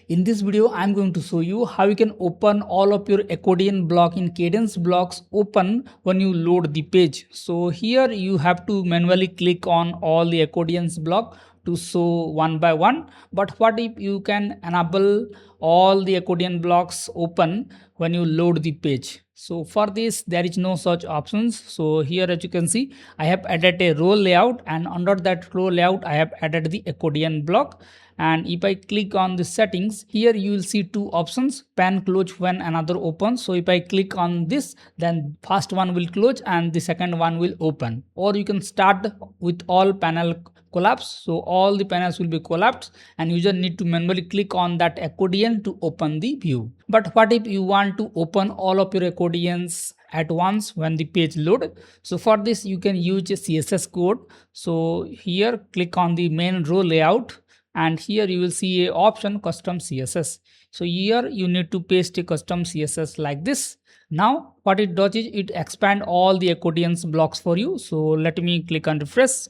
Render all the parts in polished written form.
In this video, I'm going to show you how you can open all of your accordion block in Kadence Blocks open when you load the page. So here you have to manually click on all the accordions block to show one by one. But what if you can enable all the accordion blocks open when you load the page? So for this, there is no such options. So here, as you can see, I have added a row layout, and under that row layout, I have added the accordion block. And if I click on the settings, here you will see two options: pan close when another opens. So if I click on this, then first one will close and the second one will open. Or you can start with all panel collapse. So all the panels will be collapsed and you just need to manually click on that accordion to open the view. But what if you want to open all of your accordions at once when the page load? So for this you can use a CSS code. So here click on the main row layout, and here you will see a option custom CSS. So here you need to paste a custom CSS like this. Now what it does is it expand all the accordions blocks for you. So let me click on refresh,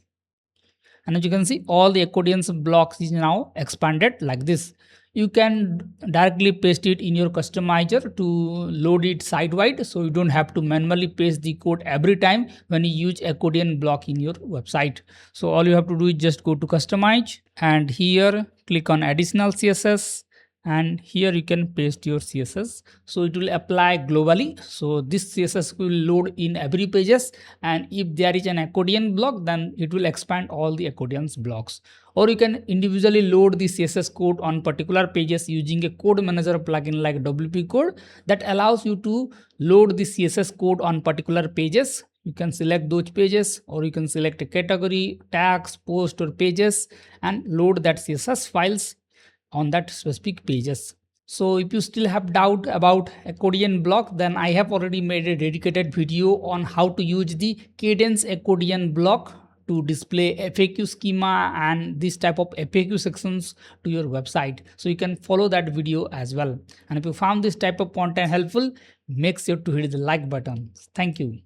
and as you can see, all the accordions blocks is now expanded like this. You can directly paste it in your customizer to load it site-wide, so you don't have to manually paste the code every time when you use accordion block in your website. So all you have to do is just go to customize, and here click on additional CSS, and here you can paste your CSS. So it will apply globally. So this CSS will load in every pages, and if there is an accordion block, then it will expand all the accordions blocks. Or you can individually load the CSS code on particular pages using a code manager plugin like WP Code that allows you to load the CSS code on particular pages. You can select those pages, or you can select a category, tags, post, or pages, and load that CSS files on that specific pages. So if you still have doubt about accordion block, then I have already made a dedicated video on how to use the Kadence accordion block to display FAQ schema and this type of FAQ sections to your website. So you can follow that video as well. And if you found this type of content helpful, make sure to hit the like button. Thank you.